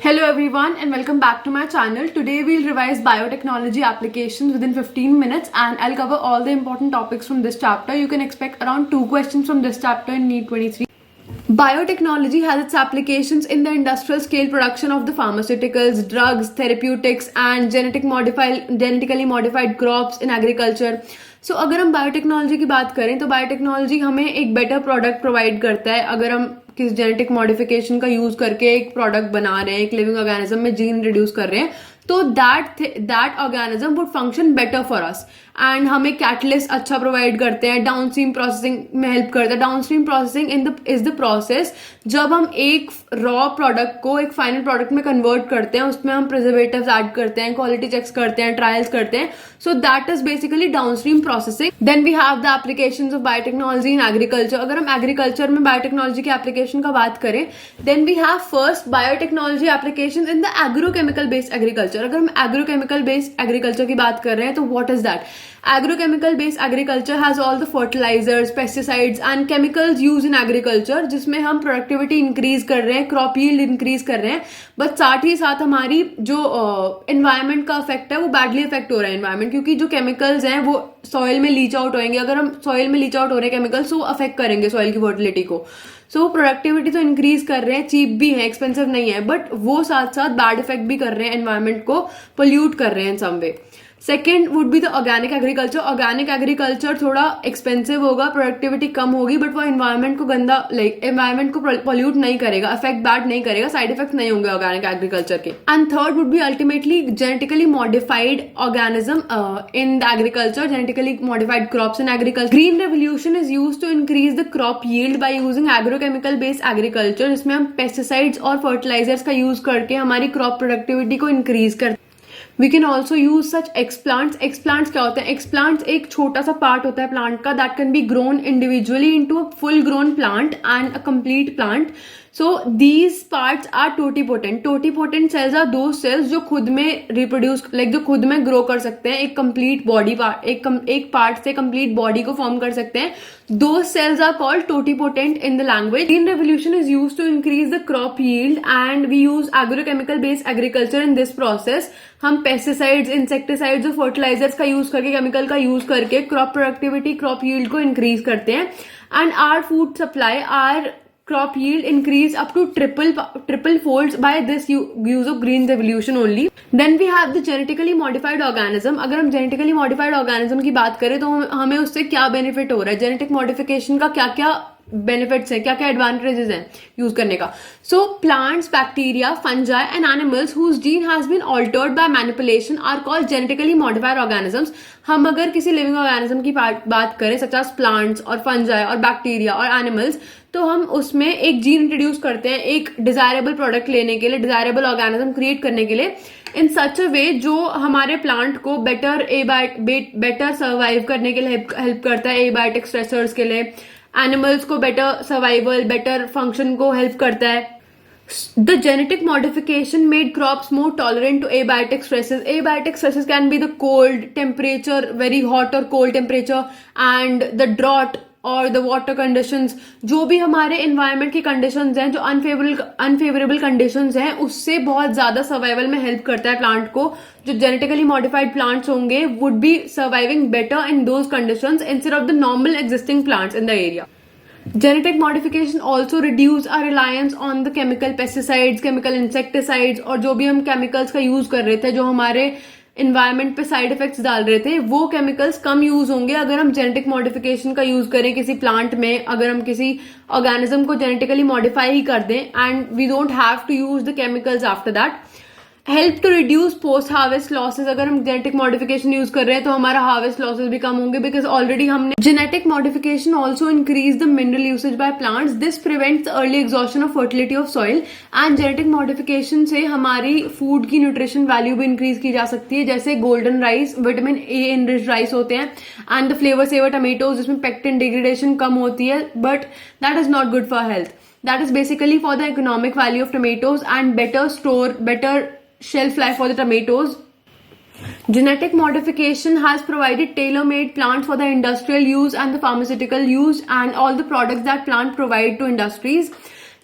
Hello everyone and welcome back to my channel. Today we'll revise biotechnology applications within 15 minutes and I'll cover all the important topics from this chapter. You can expect around 2 questions from this chapter in NEET 23. Biotechnology has its applications in the industrial scale production of the pharmaceuticals, drugs, therapeutics and genetically modified crops in agriculture. So अगर हम biotechnology की बात करें तो biotechnology हमें एक better product provide करता है अगर हम किस जेनेटिक मॉडिफिकेशन का यूज करके एक प्रोडक्ट बना रहे हैं, एक लिविंग ऑर्गेनिज्म में जीन रिड्यूस कर रहे हैं, तो that organism would function better for us and हमें कैटलिस्ट अच्छा प्रोवाइड करते हैं, डाउनस्ट्रीम प्रोसेसिंग में हेल्प करते हैं. Downstream processing is the process जब हम एक रॉ प्रोडक्ट को एक फाइनल प्रोडक्ट में कन्वर्ट करते हैं, उसमें हम प्रिजर्वेटिव्स ऐड करते हैं, क्वालिटी चेक्स करते हैं, ट्रायल्स करते हैं. So that is basically downstream processing. Then we have the applications of biotechnology in agriculture. अगर हम एग्रीकल्चर में बायोटेक्नोलॉजी की एप्लीकेशन का बात करें, then we have first biotechnology application in the agrochemical based agriculture. अगर हम एग्रोकेमिकल बेस्ड एग्रीकल्चर की बात कर रहे हैं तो what is that? Agrochemical based agriculture has all the fertilizers, pesticides and chemicals used in agriculture जिसमें हम प्रोडक्टिविटी इंक्रीज कर रहे हैं, क्रॉप यील्ड इंक्रीज कर रहे हैं, बट साथ ही साथ हमारी जो एनवायरमेंट का इफेक्ट है वो बैडली इफेक्ट हो रहा है एनवायरमेंट, क्योंकि जो केमिकल्स हैं वो सॉइल में लीच आउट होंगे. अगर हम सॉइल में लीच आउट हो रहे हैं केमिकल्स तो वो अफेक्ट करेंगे सॉइल की फर्टिलिटी को. सो प्रोडक्टिविटी तो इंक्रीज कर रहे हैं, चीप भी है, एक्सपेंसिव नहीं है, बट वो साथ साथ बैड इफेक्ट भी कर रहे हैं, एनवायरमेंट को पोल्यूट कर रहे हैं in some way. Second would be the organic agriculture. Organic agriculture थोड़ा एक्सपेंसिव होगा, प्रोडक्टिविटी कम होगी, बट वो एनवायरमेंट को एनवायरमेंट को पोल्यूट नहीं करेगा, इफेक्ट बैड नहीं करेगा, साइड इफेक्ट नहीं होंगे ऑर्गेनिक एग्रीकल्चर के. And third would be ultimately genetically modified organism in the agriculture, genetically modified crops in agriculture. Green revolution is used to increase the crop yield by using agrochemical based agriculture, जिसमें हम pesticides और fertilisers का use करके हमारी crop productivity को increase करते हैं. We can also use such explants. Explants क्या होते हैं? Explants एक छोटा सा पार्ट होता है प्लांट का that can be grown individually into a full grown plant and a complete plant. So these parts are totipotent. Totipotent cells are those cells जो खुद में reproduce जो खुद में grow कर सकते हैं, एक complete body part, एक part से complete body को form कर सकते हैं. Those cells are called totipotent in the language. Green revolution is used to increase the crop yield and we use agrochemical based agriculture in this process. हम pesticides, insecticides और fertilisers का use करके, chemical का use करके crop productivity, crop yield को increase करते हैं. And our food supply, our crop yield increase up to triple folds by this use of green revolution only. Then we have the genetically modified organism. अगर हम genetically modified organism की बात करें तो हमें उससे क्या बेनिफिट हो रहा है, जेनेटिक मॉडिफिकेशन का क्या क्या बेनिफिट्स है, क्या क्या एडवांटेजेस हैं यूज करने का. So plants, bacteria, fungi and animals whose gene has been altered by manipulation are called genetically modified organisms. हम अगर किसी लिविंग ऑर्गेनिज्म की बात करें सच एज प्लांट्स और फंजाई और बैक्टीरिया और एनिमल्स, तो हम उसमें एक जीन इंट्रोड्यूस करते हैं एक डिजायरेबल प्रोडक्ट लेने के लिए, डिजायरेबल ऑर्गेनिज्म क्रिएट करने के लिए इन सच अ वे जो हमारे प्लांट को बेटर सर्वाइव करने के लिए हेल्प करता है, एबायोटिक स्ट्रेसर्स के लिए, एनिमल्स को बेटर सर्वाइवल, बेटर फंक्शन को हेल्प करता है. The genetic modification made crops more tolerant to abiotic stresses. Abiotic stresses can be the cold temperature, very hot or cold temperature, and the drought और the water conditions. जो भी हमारे environment की conditions हैं, जो unfavourable conditions हैं, उससे बहुत ज्यादा सर्वाइवल में हेल्प करता है प्लांट को. जो जेनेटिकली मॉडिफाइड प्लांट्स होंगे would be surviving better in those conditions instead of the normal existing plants in the area. Genetic modification also reduce our reliance on the chemical pesticides, chemical insecticides और जो भी हम chemicals का use कर रहे थे, जो हमारे इन्वायरमेंट पे साइड इफेक्ट्स डाल रहे थे, वो केमिकल्स कम यूज होंगे अगर हम जेनेटिक मॉडिफिकेशन का यूज करें किसी प्लांट में. अगर हम किसी ऑर्गेनिज्म को जेनेटिकली मॉडिफाई ही कर दें and we don't have to use the chemicals after that. Help to reduce post harvest losses. अगर हम जेनेटिक मॉडिफिकेशन यूज कर रहे हैं तो हमारा हार्वेस्ट लॉसेज भी कम होंगे, बिकॉज ऑलरेडी हमने genetic modification also increase the mineral usage by plants. This prevents early exhaustion of fertility of soil. And genetic modification से हमारी फूड की न्यूट्रिशन वैल्यू भी इंक्रीज की जा सकती है, जैसे golden rice, vitamin A enriched rice होते हैं, and the flavour saver tomatoes जिसमें पेक्टिन डिग्रेडेशन कम होती है, but that is not good for health. That is basically for the economic value of tomatoes and better shelf life for the tomatoes. Genetic modification has provided tailor-made plants for the industrial use and the pharmaceutical use and all the products that plant provide to industries.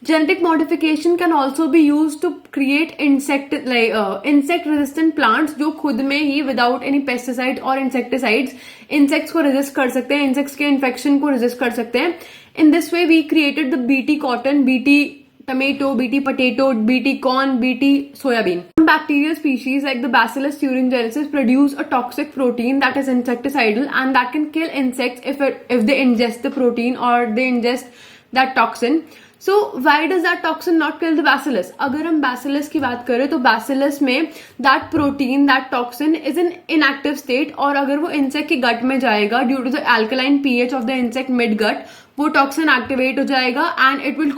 Genetic modification can also be used to create insect resistant plants जो खुद में ही without any pesticide और insecticides insects को resist कर सकते हैं, insects के infection को resist कर सकते हैं. In this way we created the BT cotton, BT tomato, BT potato, BT corn, BT soybean. Some bacterial species like the Bacillus thuringiensis produce a toxic protein that is insecticidal and that can kill insects if they ingest the protein or they ingest that toxin. So why does that toxin not kill the bacillus? अगर हम bacillus की बात करें तो bacillus में that protein, that toxin is in inactive state और अगर वो insect के gut में जाएगा due to the alkaline pH of the insect mid gut वो toxin activate हो जाएगा and it will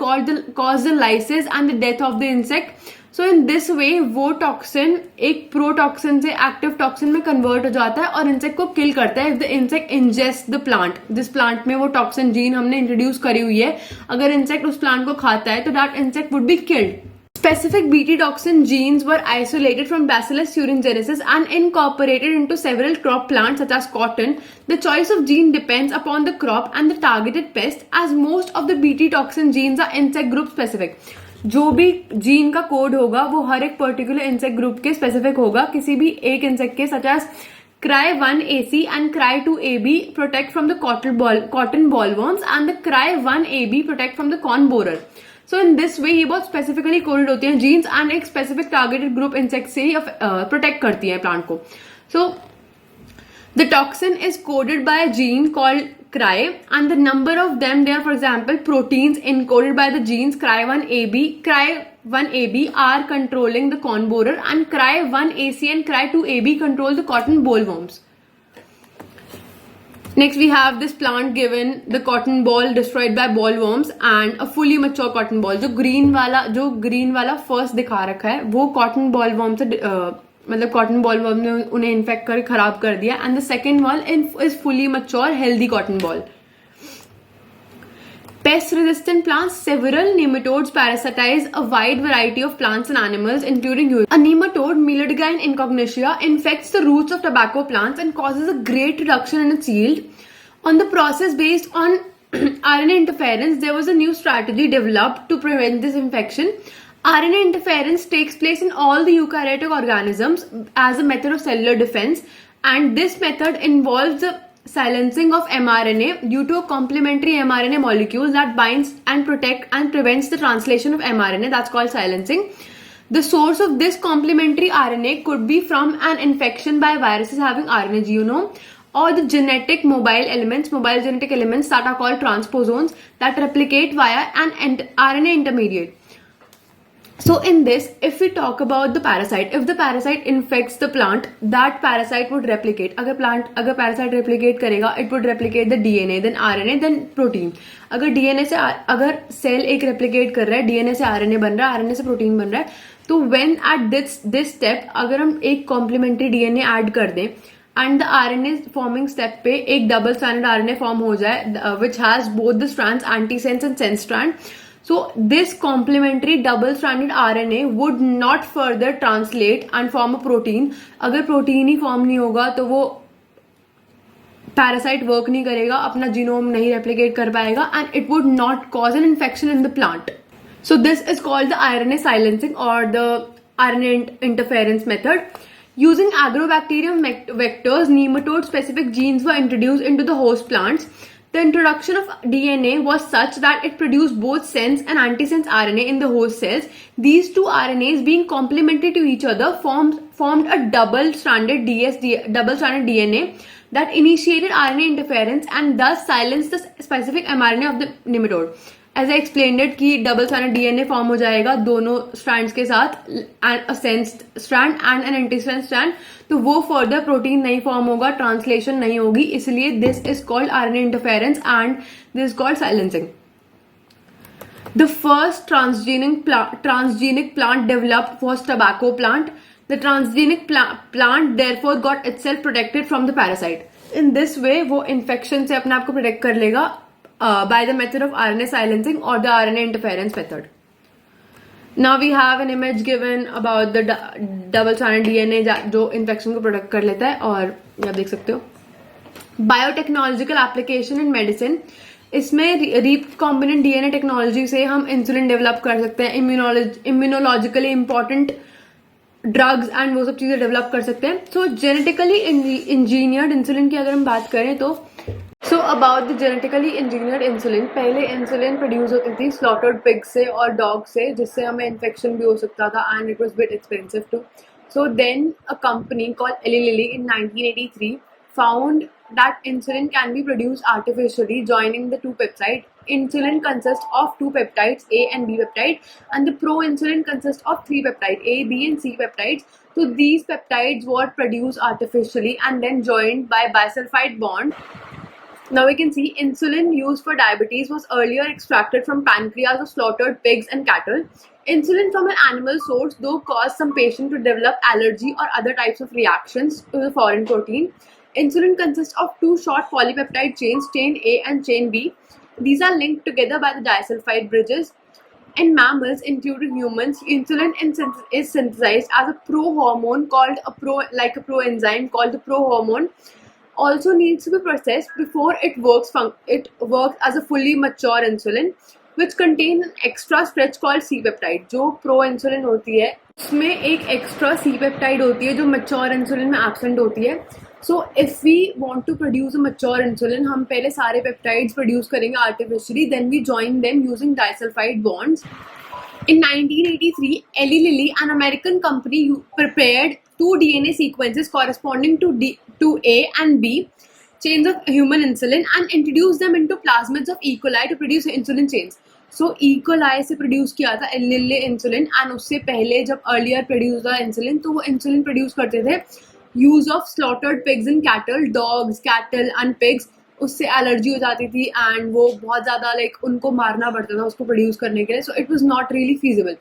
cause the lysis and the death of the insect. So in this way वो toxin एक protoxin से active toxin में convert हो जाता है और इंसेक्ट को किल करता है. If the insect ingest the plant, जिस प्लांट में वो टॉक्सिन जीन हमने इंट्रोड्यूस करी हुई है, अगर इंसेक्ट उस प्लांट को खाता है तो that insect would be killed. Specific BT toxin genes were isolated from Bacillus thuringiensis and incorporated into several crop plants such as cotton. The choice of gene depends upon the crop and the targeted pest, as most of the BT toxin genes are insect group specific. जो भी gene का code होगा वो हर एक particular insect group के specific होगा. किसी भी एक इंसेक्ट के such as Cry1AC and Cry2AB protect from the cotton bollworms and the Cry1AB protect from the corn borer. So in this way ये बहुत स्पेसिफिकली कोडेड होती हैं जीन्स एंड एक स्पेसिफिक टारगेटेड ग्रुप इंसेक्ट से ही protect करती है plant को. सो the toxin is coded by a gene called Cry and the number of them there, for example proteins encoded by the genes Cry1AB are controlling the corn borer and Cry1AC and Cry2AB control the cotton bollworms. Next we have this plant given, the cotton ball destroyed by bollworms and a fully mature cotton ball. जो green वाला first दिखा रखा है वो cotton bollworm से मतलब cotton bollworm ने उन्हें इन्फेक्ट कर खराब कर दिया. And the second one is fully mature healthy cotton ball. Pest-resistant plants, several nematodes parasitize a wide variety of plants and animals, including humans. A nematode, Melodygium incognitia, infects the roots of tobacco plants and causes a great reduction in its yield. On the process based on RNA interference, there was a new strategy developed to prevent this infection. RNA interference takes place in all the eukaryotic organisms as a method of cellular defense, and this method involves the silencing of mRNA due to a complementary mRNA molecule that binds and protects and prevents the translation of mRNA. That's called silencing. The source of this complementary RNA could be from an infection by viruses having RNA genome or the genetic mobile genetic elements that are called transposons that replicate via an RNA intermediate. So in this, if we talk about the parasite, if the parasite infects the plant, that parasite would replicate. अगर parasite replicate करेगा, it would replicate the DNA, then RNA, then protein. अगर cell एक replicate कर रहा है, DNA से RNA बन रहा है, RNA से protein बन रहा है, तो when at this step, अगर हम एक complementary DNA add कर दें, and the RNA forming step पे एक double stranded RNA form हो जाए, which has both the strands, antisense and sense strand. So this complementary double-stranded RNA would not further translate and form a protein. अगर protein ही form नहीं होगा तो वो parasite work नहीं करेगा, अपना जीनोम नहीं रेप्लिकेट कर पाएगा, and it would not cause an infection in the plant. So this is called the RNA silencing or the RNA interference method. Using agrobacterium vectors, nematode-specific genes were introduced into the host plants. The introduction of DNA was such that it produced both sense and antisense RNA in the host cells. These two RNAs, being complementary to each other, formed a double-stranded DNA that initiated RNA interference and thus silenced the specific mRNA of the nematode. As I explained it कि double-stranded DNA form हो जाएगा दोनों strands के साथ, and a sensed strand and an antisense strand, तो वो further protein नहीं form होगा, translation नहीं होगी, इसलिए this is called RNA interference and this is called silencing. The first transgenic plant developed was tobacco plant. The transgenic plant therefore got itself protected from the parasite. In this way वो infection से अपने आप को protect कर लेगा by the method of RNA silencing or the RNA interference method. Now we have an image given about the double-stranded DNA जो infection को protect कर लेता है और आप देख सकते हो. Biotechnological application in medicine. इसमें रिकॉम्बिनेंट डीएनए टेक्नोलॉजी से हम इंसुलिन डेवलप कर सकते हैं, इम्यूनोलॉजिकली इंपॉर्टेंट ड्रग्स एंड वो सब चीज़ें डेवलप कर सकते हैं. सो जेनेटिकली इंजीनियर्ड इंसुलिन की अगर हम बात करें तो about the genetically engineered insulin, पहले इंसुलिन प्रोड्यूस होती थी स्लॉटर्ड पिग से और डॉग से, जिससे हमें इन्फेक्शन भी हो सकता था and it was bit expensive too. So then a company called Eli Lilly in 1983 found that insulin can be produced artificially joining the two peptides. Insulin consists of two peptides, A and B peptide, and the proinsulin consists of three peptides, A, B and C peptides. So these peptides were produced artificially and then joined by bisulfite bond. Now we can see insulin used for diabetes was earlier extracted from pancreas of slaughtered pigs and cattle. Insulin from an animal source though caused some patient to develop allergy or other types of reactions to the foreign protein. Insulin consists of two short polypeptide chains, chain A and chain B. These are linked together by the disulfide bridges. In mammals, including humans, insulin is synthesized as a prohormone called a proenzyme called the prohormone. Also needs to be processed before it works as a fully mature insulin, which contain an extra stretch called C-peptide. जो pro-insulin होती है उसमें एक extra C-peptide होती है जो mature insulin में absent होती है. So if we want to produce a mature insulin, हम पहले सारे peptides produce करेंगे artificially, then we join them using disulfide bonds. In 1983, Eli Lilly, an American company, prepared two DNA sequences corresponding to A and B chains of human insulin and introduced them into plasmids of E. coli to produce insulin chains. So E. coli से produce किया था Eli Lilly insulin, and उससे पहले जब earlier produce था insulin, तो वो insulin produce करते थे use of slaughtered pigs and cattle, dogs, cattle and pigs. उससे एलर्जी हो जाती थी एंड वो बहुत ज़्यादा उनको मारना पड़ता था उसको प्रोड्यूस करने के लिए. So it was not really feasible.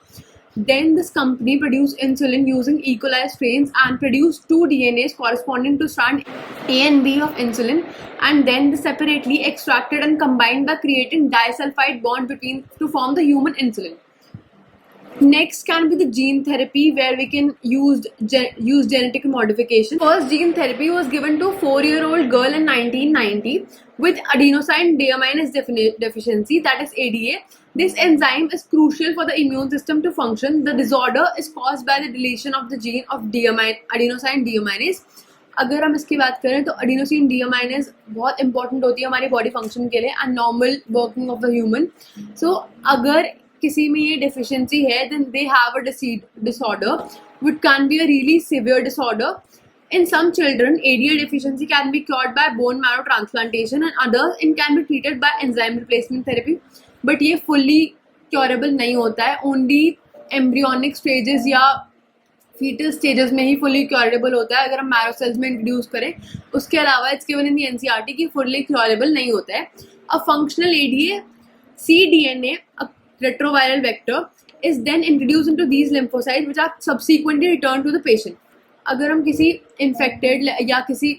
Then this company produced insulin using E. coli strains and produced two DNAs corresponding to strand A and B of insulin, and then they separately extracted and combined by creating disulfide bond between to form the human insulin. Next can be the gene therapy, where we can use genetic modification. First gene therapy was given to a 4-year-old girl in 1990 with adenosine deaminase deficiency, that is ADA. This enzyme is crucial for the immune system to function. The disorder is caused by the deletion of the gene of adenosine deaminase. अगर हम इसकी बात करें तो adenosine deaminase बहुत important होती है हमारी बॉडी फंक्शन के लिए and normal working of the human. So अगर किसी में ये deficiency है, then they have a disorder which can be a really severe disorder. In some children, ADA deficiency can be cured by bone marrow transplantation, and others it can be treated by enzyme replacement therapy. But ये fully curable नहीं होता है, only embryonic stages या fetal stages में ही fully curable होता है अगर हम marrow cells में introduce करें. उसके अलावा it's given in the NCERT कि fully curable नहीं होता है. A functional ADA cDNA, a retroviral vector, is then introduced into these lymphocytes which are subsequently returned to the patient. अगर हम किसी infected या किसी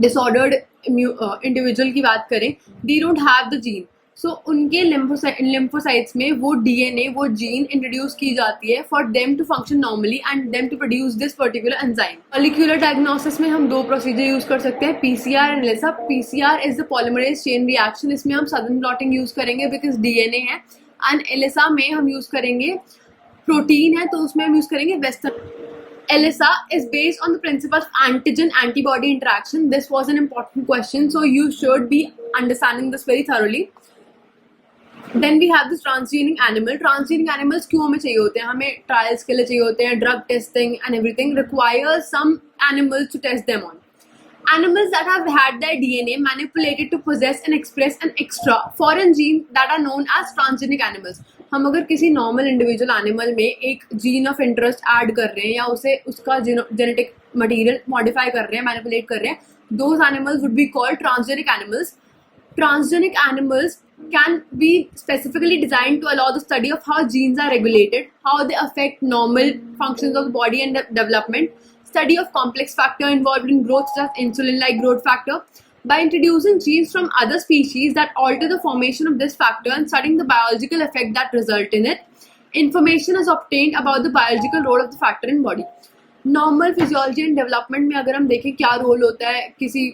disordered individual की बात करें, they don't have the gene. So उनके lymphocytes में वो DNA, वो gene introduce की जाती है for them to function normally and them to produce this particular enzyme. Molecular diagnosis में हम दो procedure use कर सकते हैं, PCR and ELISA. PCR is the polymerase chain reaction. इसमें हम Southern blotting use करेंगे because DNA है, and ELISA में हम use करेंगे protein है तो उसमें हम use करेंगे Western. ELISA is based on the principle of antigen-antibody interaction. This was an important question, so you should be understanding this very thoroughly. Then we have this transgenic animal. Transgenic animals क्यों हमें चाहिए होते हैं? हमें trials के लिए चाहिए होते हैं. Drug testing and everything requires some animals to test them on. Animals that have had their DNA manipulated to possess and express an extra foreign gene that are known as transgenic animals. हम अगर किसी normal individual animal में एक gene of interest add कर रहे हैं या उसे उसका genetic material modify कर रहे हैं, manipulate कर रहे हैं, those animals would be called transgenic animals. Transgenic animals can be specifically designed to allow the study of how genes are regulated, how they affect normal functions of the body and development, study of complex factor involved in growth such as insulin-like growth factor. By introducing genes from other species that alter the formation of this factor and studying the biological effect that result in it, information is obtained about the biological role of the factor in body. Normal physiology and development में अगर हम देखें क्या role होता है किसी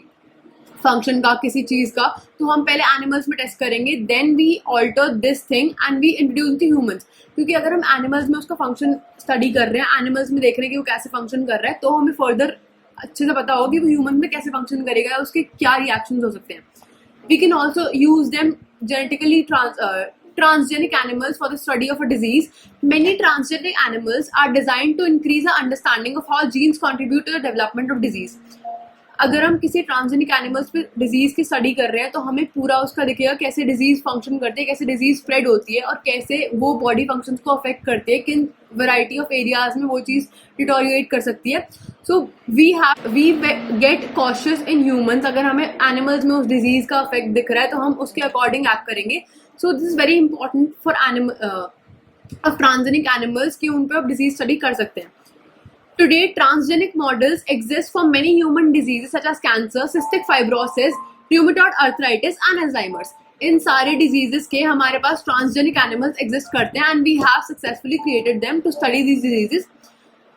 function का, किसी चीज़ का, तो हम पहले एनिमल्स में टेस्ट करेंगे, then we alter this thing and we introduce the humans. क्योंकि अगर हम एनिमल्स में उसका फंक्शन स्टडी कर रहे हैं, एनिमल्स में देख रहे हैं कि वो कैसे फंक्शन कर रहा है, तो हमें फर्दर अच्छे से पता होगा कि वो ह्यूमन में कैसे फंक्शन करेगा, उसके क्या रिएक्शन हो सकते हैं। We can also use them genetically transgenic animals for the study of a disease. Many transgenic animals are designed to increase our understanding of how genes contribute to the development of disease. अगर हम किसी transgenic animals पे disease की study कर रहे हैं तो हमें पूरा उसका दिखेगा कैसे डिजीज फंक्शन करती है, कैसे डिजीज स्प्रेड होती है और कैसे वो बॉडी फंक्शंस को अफेक्ट करते हैं, किन वैरायटी ऑफ एरियाज में वो चीज़ डिटोरिएट कर सकती है। So we get cautious in humans. अगर हमें एनिमल्स में उस डिजीज का अफेक्ट दिख रहा है तो हम उसके अकॉर्डिंग एक्ट करेंगे। So this is very important for transgenic animals कि उन पर आप डिजीज स्टडी कर सकते हैं। Today, transgenic models exist for many human diseases such as cancer, cystic fibrosis, rheumatoid arthritis and Alzheimer's. इन सारे diseases के हमारे पास transgenic animals exist करते हैं and we have successfully created them to study these diseases.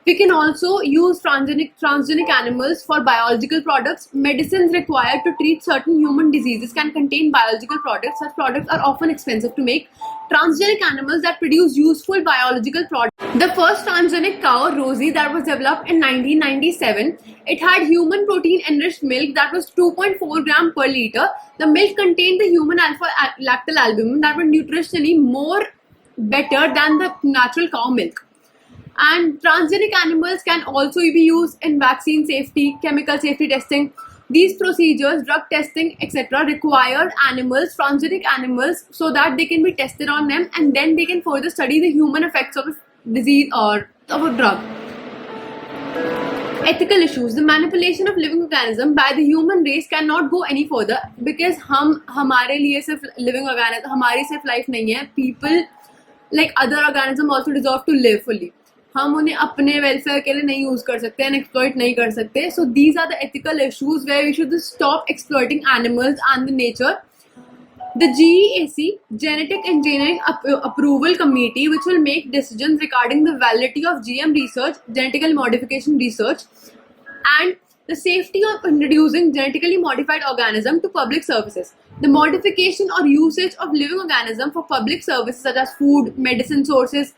We can also use transgenic animals for biological products. Medicines required to treat certain human diseases can contain biological products. Such products are often expensive to make. Transgenic animals that produce useful biological products. The first transgenic cow, Rosie, that was developed in 1997. It had human protein enriched milk that was 2.4 gram per liter. The milk contained the human alpha-lactalbumin that was nutritionally more better than the natural cow milk. And transgenic animals can also be used in vaccine safety, chemical safety testing. These procedures, drug testing, etc., require transgenic animals, so that they can be tested on them and then they can further study the human effects of a disease or of a drug. Ethical issues. The manipulation of living organism by the human race cannot go any further because हमारे लिए सिर्फ living organism, हमारी सिर्फ life नहीं है. People like other organism also deserve to live fully. हम उन्हें अपने वेलफेयर के लिए नहीं यूज कर सकते एंड एक्सप्लॉइट नहीं कर सकते. So these are the ethical issues where we should stop exploiting animals and the nature. The GEAC, Genetic Engineering Approval Committee, which will make decisions regarding the validity of GM research, genetic modification research, and the safety of introducing genetically modified organism to public services. The modification or usage of living organism for public services such as food, medicine sources,